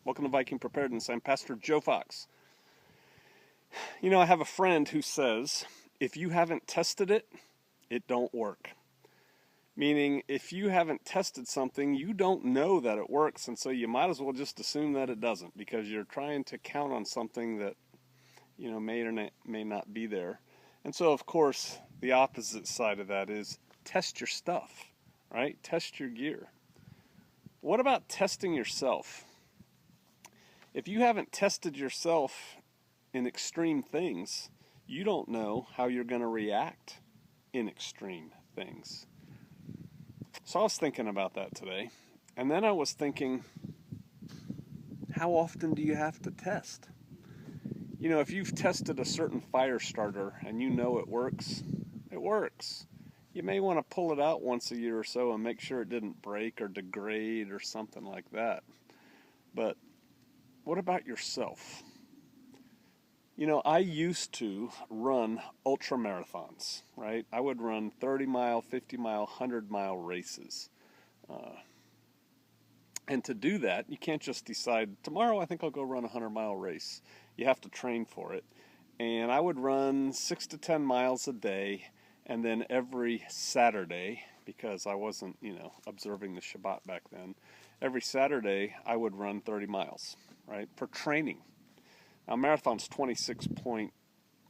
Welcome to Viking Preparedness. I'm Pastor Joe Fox. You know, I have a friend who says, if you haven't tested it, it don't work. Meaning, if you haven't tested something, you don't know that it works, and so you might as well just assume that it doesn't, because you're trying to count on something that, may or may not be there. And so, of course, the opposite side of that is test your stuff, right? Test your gear. What about testing yourself? If you haven't tested yourself in extreme things, you don't know how you're going to react in extreme things. So I was thinking about that today, and then I was thinking, how often do you have to test? You know, if you've tested a certain fire starter and you know it works, it works. You may want to pull it out once a year or so and make sure it didn't break or degrade or something like that. But what about yourself? You know, I used to run ultra marathons, right? I would run 30-mile, 50-mile, 100-mile races. And to do that, you can't just decide, tomorrow I think I'll go run a 100-mile race. You have to train for it. And I would run 6 to 10 miles a day, and then every Saturday, because I wasn't, observing the Shabbat back then, every Saturday I would run 30 miles, right, for training. Now, marathon's 26.1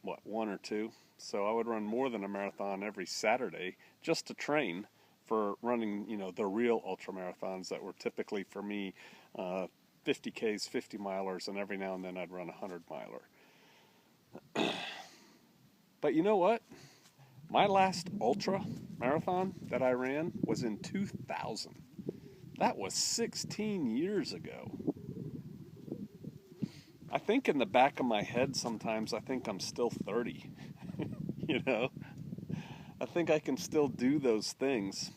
or 2, so I would run more than a marathon every Saturday just to train for running, the real ultra marathons that were typically for me 50Ks, 50 milers, and every now and then I'd run a 100-miler. But you know what? My last ultra marathon that I ran was in 2000. That was 16 years ago. I think in the back of my head sometimes I think I'm still 30. I think I can still do those things.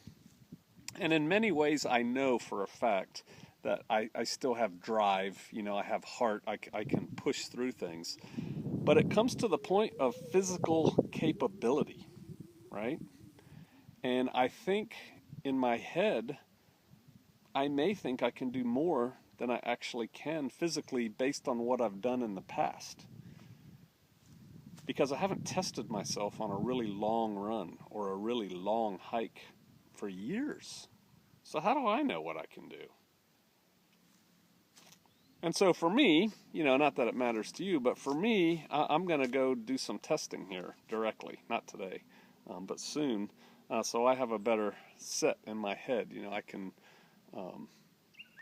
And in many ways I know for a fact that I still have drive, I have heart, I can push through things. But it comes to the point of physical capability, right? And I think in my head, I may think I can do more than I actually can physically based on what I've done in the past. Because I haven't tested myself on a really long run or a really long hike for years. So how do I know what I can do? And so for me, not that it matters to you, but for me, I'm going to go do some testing here directly. Not today, but soon. So I have a better set in my head. I can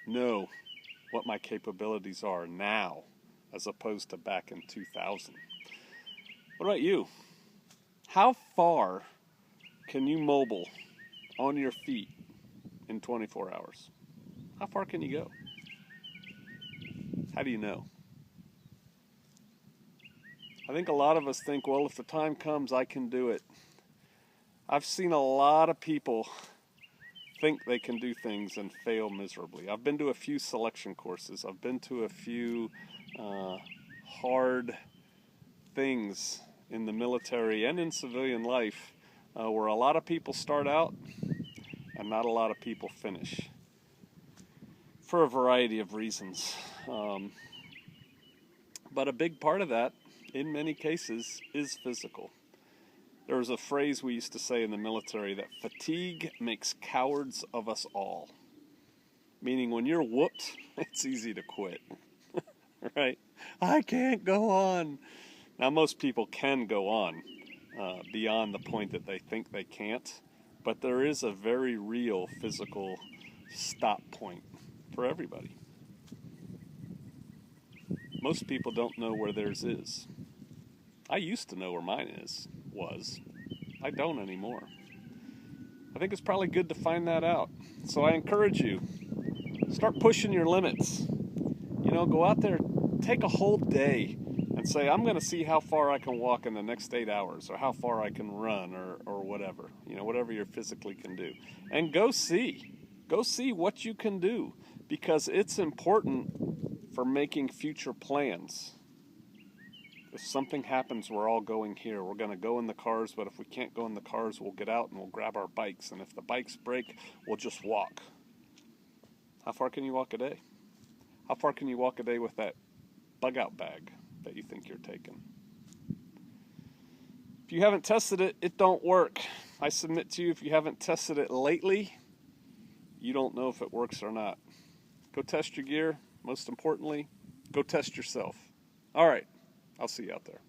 know what my capabilities are now as opposed to back in 2000. What about you? How far can you mobile on your feet in 24 hours? How far can you go? How do you know? I think a lot of us think, well, if the time comes, I can do it. I've seen a lot of people think they can do things and fail miserably. I've been to a few selection courses. I've been to a few hard things in the military and in civilian life where a lot of people start out and not a lot of people finish for a variety of reasons. But a big part of that, in many cases, is physical. There was a phrase we used to say in the military that fatigue makes cowards of us all. Meaning when you're whooped, it's easy to quit, right? I can't go on. Now most people can go on beyond the point that they think they can't, but there is a very real physical stop point for everybody. Most people don't know where theirs is. I used to know where mine was. I don't anymore. I think it's probably good to find that out. So I encourage you, start pushing your limits. Go out there, take a whole day and say, I'm going to see how far I can walk in the next 8 hours or how far I can run or whatever, whatever you physically can do. And go see what you can do, because it's important for making future plans. If something happens, we're all going here. We're going to go in the cars, but if we can't go in the cars, we'll get out and we'll grab our bikes. And if the bikes break, we'll just walk. How far can you walk a day? How far can you walk a day with that bug out bag that you think you're taking? If you haven't tested it, it don't work. I submit to you, if you haven't tested it lately, you don't know if it works or not. Go test your gear. Most importantly, go test yourself. All right, I'll see you out there.